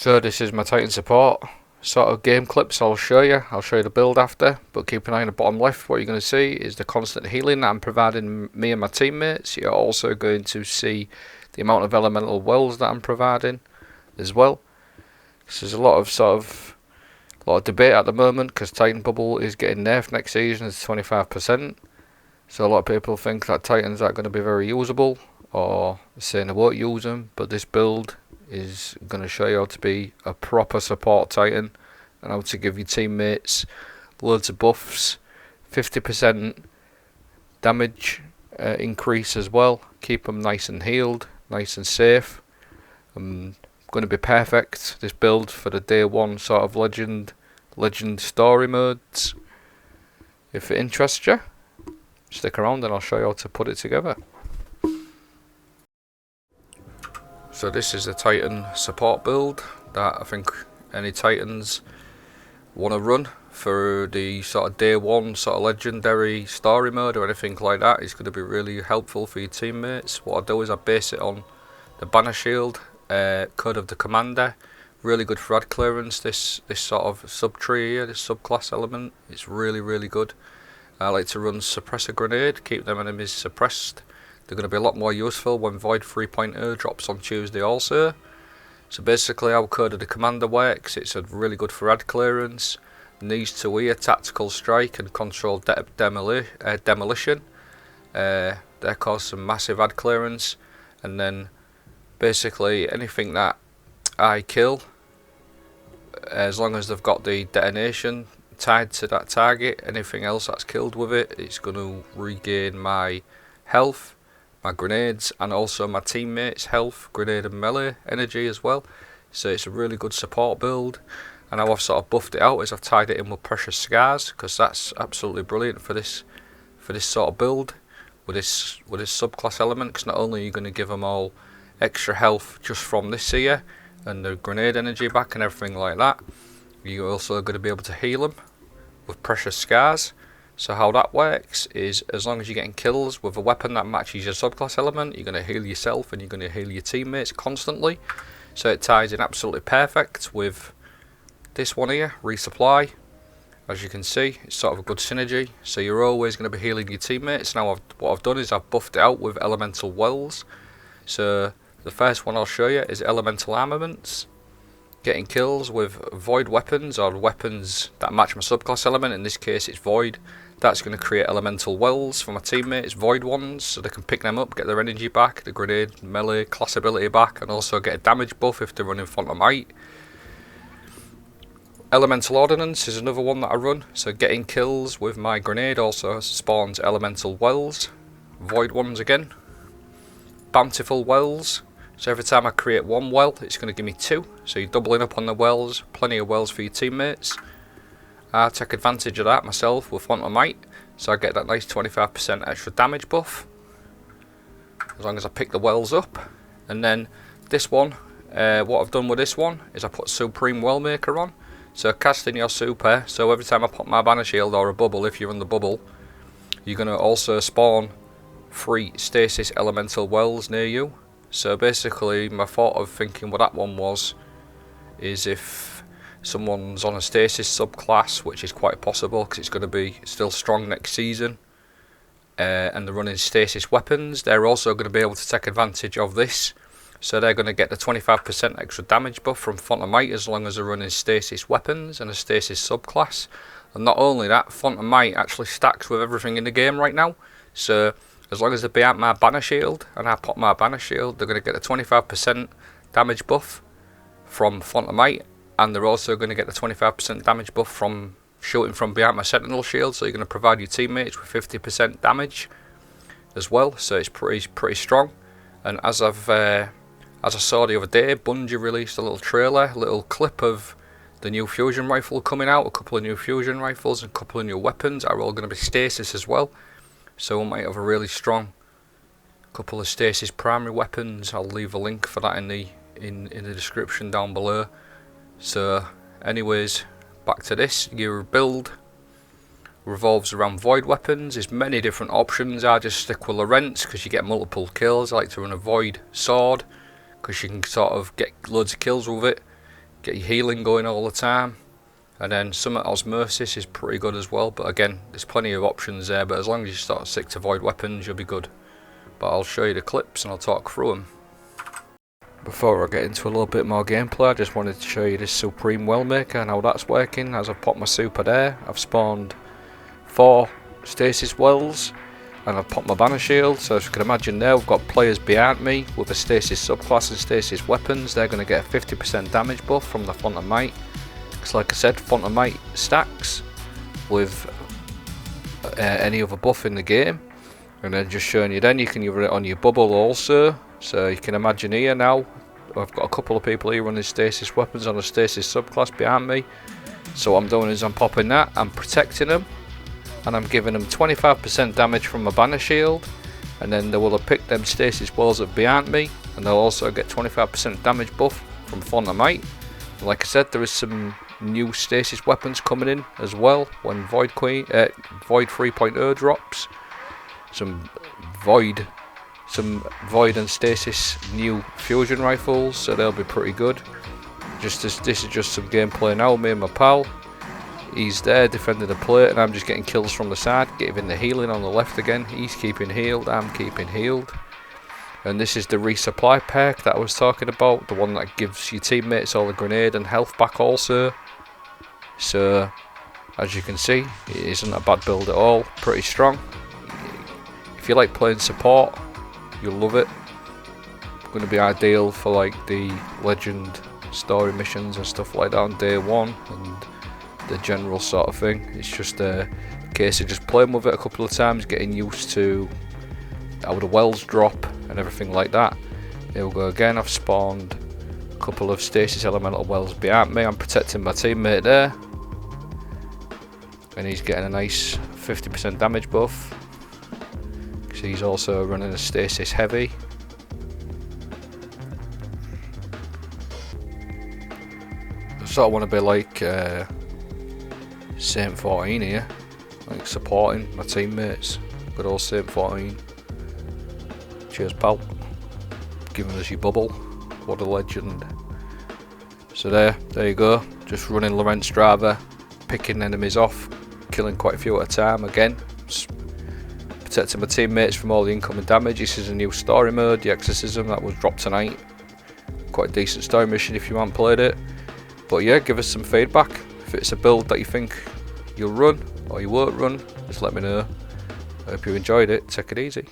So this is my Titan support sort of game clips I'll show you. I'll show you the build after, but keep an eye on the bottom left. What you're going to see is the constant healing that I'm providing me and my teammates. You're also going to see the amount of elemental wells that I'm providing as well. So there's a lot of debate at the moment because Titan Bubble is getting nerfed next season. It's 25%. So a lot of people think that Titans aren't going to be very usable, or saying they won't use them, but this build is going to show you how to be a proper support Titan and how to give your teammates loads of buffs, 50% damage increase as well, keep them nice and healed, nice and safe. Going to be perfect, this build, for the day one sort of legend story modes. If it interests you, stick around and I'll show you how to put it together. So this is the Titan support build that I think any Titans want to run for the sort of day one sort of legendary story mode or anything like that. It's going to be really helpful for your teammates. What I do is I base it on the banner shield, Code of the Commander. Really good for ad clearance, this sort of sub tree here, this subclass element. It's really good. I like to run Suppressor Grenade, keep them enemies suppressed. They're going to be a lot more useful when Void 3.0 drops on Tuesday also. So basically how Code of the Commander works, it's really good for ad clearance. These two here, Tactical Strike and Controlled Demolition. They cause some massive ad clearance. And then basically anything that I kill, as long as they've got the detonation tied to that target, anything else that's killed with it, it's going to regain my health, my grenades, and also my teammates' health, grenade and melee energy as well. So it's a really good support build. And how I've sort of buffed it out is I've tied it in with Precious Scars, because that's absolutely brilliant for this sort of build with this subclass element. Because not only are you going to give them all extra health just from this here and the grenade energy back and everything like that, you're also going to be able to heal them with Precious Scars. So how that works is, as long as you're getting kills with a weapon that matches your subclass element, you're going to heal yourself and you're going to heal your teammates constantly. So it ties in absolutely perfect with this one here, Resupply. As you can see, it's sort of a good synergy. So you're always going to be healing your teammates. Now what I've done is I've buffed it out with Elemental Wells. So the first one I'll show you is Elemental Armaments. Getting kills with Void weapons, or weapons that match my subclass element. In this case it's Void. That's going to create Elemental Wells for my teammates, Void ones, so they can pick them up, get their energy back, the grenade, melee, class ability back, and also get a damage buff if they're running Font of Might. Elemental Ordnance is another one that I run, so getting kills with my grenade also spawns Elemental Wells, Void ones again. Bountiful Wells. So every time I create one well, it's going to give me two. So you're doubling up on the wells, plenty of wells for your teammates. I take advantage of that myself with Font of Might, so I get that nice 25% extra damage buff, as long as I pick the wells up. And then this one, what I've done with this one is I put Supreme Wellmaker on. So casting your super, so every time I pop my banner shield or a bubble, if you're in the bubble, you're going to also spawn 3 stasis elemental wells near you. So basically my thought of thinking what that one was is if someone's on a stasis subclass, which is quite possible because it's going to be still strong next season, and they're running stasis weapons, they're also going to be able to take advantage of this. So they're going to get the 25% extra damage buff from Font of Might as long as they're running stasis weapons and a stasis subclass. And not only that, Font of Might actually stacks with everything in the game right now. So as long as they beat my banner shield and I pop my banner shield, they're going to get the 25% damage buff from Font of Might, and they're also going to get the 25% damage buff from shooting from behind my sentinel shield. So you're going to provide your teammates with 50% damage as well. So it's pretty strong. And as I saw the other day, Bungie released a little trailer, a little clip of the new fusion rifle coming out, a couple of new fusion rifles and a couple of new weapons are all going to be stasis as well. So we might have a really strong couple of stasis primary weapons. I'll leave a link for that in the description down below. So anyways, back to this. Your build revolves around Void weapons. There's many different options. I just stick with Lorentz because you get multiple kills. I like to run a Void sword because you can sort of get loads of kills with it. get your healing going all the time. And then Summit Osmosis is pretty good as well, but again, there's plenty of options there, but as long as you start stick to void weapons, you'll be good. But I'll show you the clips and I'll talk through them. Before I get into a little bit more gameplay, I just wanted to show you this Supreme Well Maker and how that's working. As I've popped my super there, I've spawned 4 stasis wells and I've popped my banner shield. So as you can imagine there, we've got players behind me with a stasis subclass and stasis weapons. They're going to get a 50% damage buff from the Font of Might. Because like I said, Font of Might stacks with any other buff in the game. And then just showing you, then you can use it on your bubble also. So you can imagine here now, I've got a couple of people here running stasis weapons on a stasis subclass behind me. So what I'm doing is I'm popping that, I'm protecting them, and I'm giving them 25% damage from my banner shield. And then they will have picked them stasis walls up behind me, and they'll also get 25% damage buff from Font of Might. And like I said, there is some new stasis weapons coming in as well when Void 3.0 drops. Some Void and Stasis new fusion rifles, so they'll be pretty good. This is just some gameplay now. Me and my pal, he's there defending the plate, and I'm just getting kills from the side, giving the healing on the left again. He's keeping healed, I'm keeping healed. And this is the resupply perk that I was talking about, the one that gives your teammates all the grenade and health back also. So as you can see, it isn't a bad build at all, pretty strong. If you like playing support, you'll love it. It's going to be ideal for like the legend story missions and stuff like that on day 1 and the general sort of thing. It's just a case of just playing with it a couple of times, getting used to how the wells drop and everything like that. Here we go again. I've spawned a couple of stasis elemental wells behind me. I'm protecting my teammate there, and he's getting a nice 50% damage buff. He's also running a stasis heavy. I sort of want to be like Saint 14 here, like supporting my teammates. Good old Saint 14. Cheers, pal. Giving us your bubble. What a legend. So there you go. Just running Lorenz Driver, picking enemies off, killing quite a few at a time again. Protecting my teammates from all the incoming damage. This is a new story mode, the Exorcism, that was dropped tonight. Quite a decent story mission if you haven't played it. But yeah, give us some feedback. If it's a build that you think you'll run or you won't run, just let me know. I hope you enjoyed it. Take it easy.